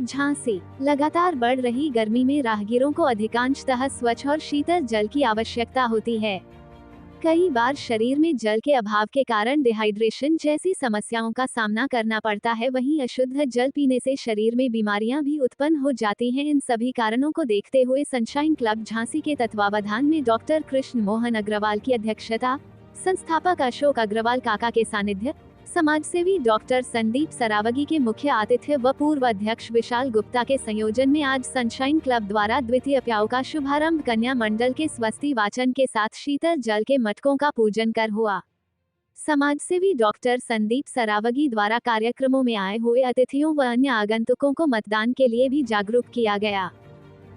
झांसी लगातार बढ़ रही गर्मी में राहगीरों को अधिकांशतः स्वच्छ और शीतल जल की आवश्यकता होती है। कई बार शरीर में जल के अभाव के कारण डिहाइड्रेशन जैसी समस्याओं का सामना करना पड़ता है। वहीं अशुद्ध जल पीने से शरीर में बीमारियां भी उत्पन्न हो जाती हैं। इन सभी कारणों को देखते हुए सनशाइन क्लब झांसी के तत्वावधान में डॉक्टर कृष्ण मोहन अग्रवाल की अध्यक्षता, संस्थापक अशोक अग्रवाल काका के सानिध्य, समाजसेवी डॉक्टर संदीप सरावगी के मुख्य आतिथ्य व पूर्व अध्यक्ष विशाल गुप्ता के संयोजन में आज सनशाइन क्लब द्वारा द्वितीय प्याऊ का शुभारंभ कन्या मंडल के स्वस्ति वाचन के साथ शीतल जल के मटकों का पूजन कर हुआ। समाजसेवी डॉक्टर संदीप सरावगी द्वारा कार्यक्रमों में आए हुए अतिथियों व अन्य आगंतुकों को मतदान के लिए भी जागरूक किया गया।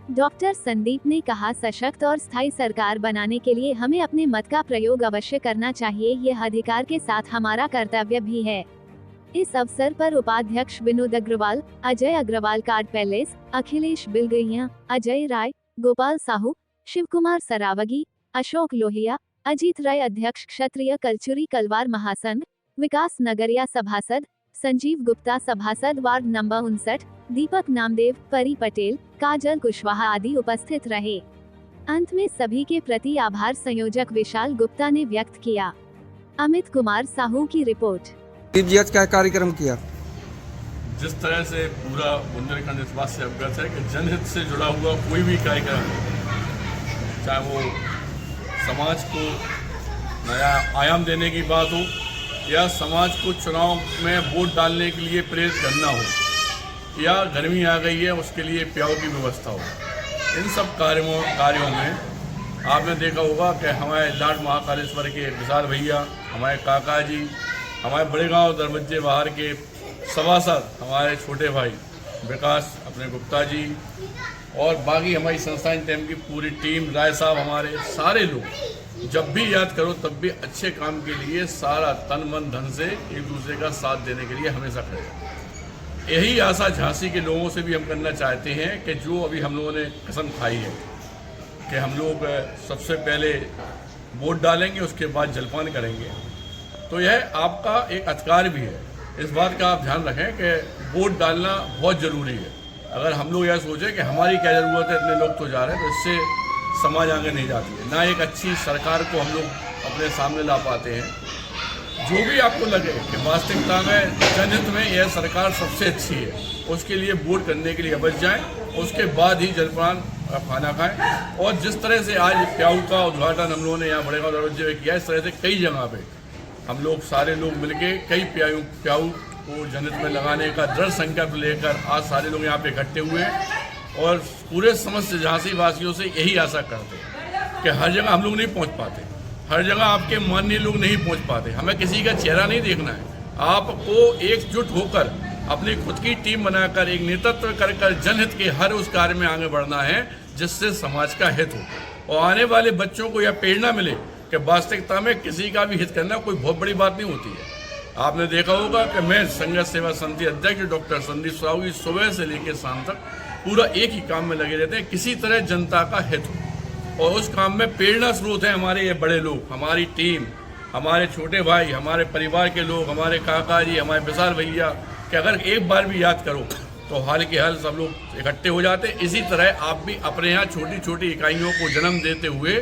डॉक्टर संदीप ने कहा, सशक्त और स्थायी सरकार बनाने के लिए हमें अपने मत का प्रयोग अवश्य करना चाहिए। यह अधिकार के साथ हमारा कर्तव्य भी है। इस अवसर पर उपाध्यक्ष विनोद अग्रवाल, अजय अग्रवाल कार्ड पैलेस, अखिलेश बिलगैया, अजय राय, गोपाल साहू, शिवकुमार सरावगी, अशोक लोहिया, अजीत राय अध्यक्ष क्षत्रिय कलचुरी कलवार महासंघ, विकास नगरिया सभासद, संजीव गुप्ता सभासद वार्ड नंबर 59, दीपक नामदेव, परी पटेल, काजल कुशवाहा आदि उपस्थित रहे। अंत में सभी के प्रति आभार संयोजक विशाल गुप्ता ने व्यक्त किया। अमित कुमार साहू की रिपोर्ट। जी आज क्या कार्यक्रम किया? जिस तरह से पूरा बुंदेलखंड इस बात से अवगत है कि जनहित से जुड़ा हुआ कोई भी कार्यक्रम, चाहे वो समाज को नया आयाम देने की बात हो या समाज को चुनाव में वोट डालने के लिए प्रेरित करना हो या गर्मी आ गई है उसके लिए प्याऊ की व्यवस्था हो, इन सब कार्यों में आपने देखा होगा कि हमारे लाड महाकालेश्वर के विशाल भैया, हमारे काका जी, हमारे बड़े गांव दरबज्जे बाहर के सभासद, हमारे छोटे भाई विकास अपने गुप्ता जी और बाकी हमारी संस्थान टीम की पूरी टीम, राय साहब, हमारे सारे लोग जब भी याद करो तब भी अच्छे काम के लिए सारा तन मन धन से एक दूसरे का साथ देने के लिए हमेशा खड़े हैं। यही आशा झांसी के लोगों से भी हम करना चाहते हैं कि जो अभी हम लोगों ने कसम खाई है कि हम लोग सबसे पहले वोट डालेंगे, उसके बाद जलपान करेंगे, तो यह आपका एक अधिकार भी है। इस बात का आप ध्यान रखें कि वोट डालना बहुत ज़रूरी है। अगर हम लोग यह सोचें कि हमारी क्या ज़रूरत है, इतने लोग तो जा रहे हैं, तो इससे समाज आगे नहीं जाती है, ना एक अच्छी सरकार को हम लोग अपने सामने ला पाते हैं। जो भी आपको लगे कि वास्तविकता में जनहित में यह सरकार सबसे अच्छी है, उसके लिए वोट करने के लिए अवश्य जाएं, उसके बाद ही जलपान खाना खाएं। और जिस तरह से आज प्याऊ का उद्घाटन हम लोगों ने यहाँ बड़े गाँव दरवाजे में किया, इस तरह से कई जगह पे हम लोग सारे लोग मिलके कई प्याऊ को जनहित में लगाने का दृढ़ संकल्प लेकर आज सारे लोग यहाँ पे इकट्ठे हुए हैं और पूरे समस्त झांसी वासियों से यही आशा करते हैं कि हर जगह हम लोग नहीं पहुँच पाते, हर जगह आपके माननीय लोग नहीं पहुंच पाते। हमें किसी का चेहरा नहीं देखना है, आपको एकजुट होकर अपनी खुद की टीम बनाकर एक नेतृत्व कर जनहित के हर उस कार्य में आगे बढ़ना है जिससे समाज का हित हो और आने वाले बच्चों को यह प्रेरणा मिले कि वास्तविकता में किसी का भी हित करना कोई बहुत बड़ी बात नहीं होती है। आपने देखा होगा कि मैं संघर्ष सेवा समिति अध्यक्ष डॉक्टर संदीप सरावगी सुबह से लेकर शाम तक पूरा एक ही काम में लगे रहते हैं, किसी तरह जनता का हित हो, और उस काम में प्रेरणा स्रोत है हमारे ये बड़े लोग, हमारी टीम, हमारे छोटे भाई, हमारे परिवार के लोग, हमारे काका जी, हमारे विशाल भैया, कि अगर एक बार भी याद करो तो हाल के हाल सब लोग इकट्ठे हो जाते। इसी तरह आप भी अपने यहाँ छोटी छोटी इकाइयों को जन्म देते हुए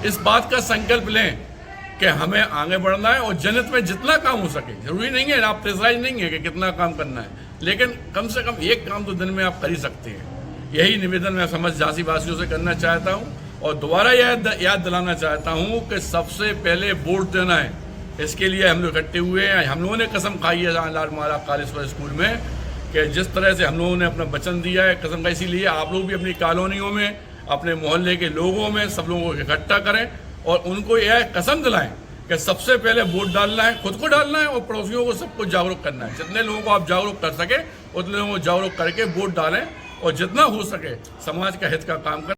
इस बात का संकल्प लें कि हमें आगे बढ़ना है और जनहित में जितना काम हो सके, जरूरी नहीं है, आप प्रेशराइज नहीं है कि कितना काम करना है, लेकिन कम से कम एक काम तो दिन में आप कर ही सकते हैं। यही निवेदन मैं समस्त झांसी वासियों से करना चाहता हूँ और दोबारा याद दिलाना चाहता हूँ कि सबसे पहले वोट देना है। इसके लिए हम लोग इकट्ठे हुए हैं। हम लोगों ने कसम खाई है लाड महाकालेश्वर स्कूल में कि जिस तरह से हम लोगों ने अपना वचन दिया है, कसम का, इसीलिए आप लोग भी अपनी कॉलोनियों में, अपने मोहल्ले के लोगों में सब लोगों को इकट्ठा करें और उनको यह कसम दिलाएं कि सबसे पहले वोट डालना है, खुद को डालना है और पड़ोसियों को सबको जागरूक करना है। जितने लोगों को आप जागरूक कर सके उतने लोगों को जागरूक करके वोट डालें और जितना हो सके समाज का हित का काम करें।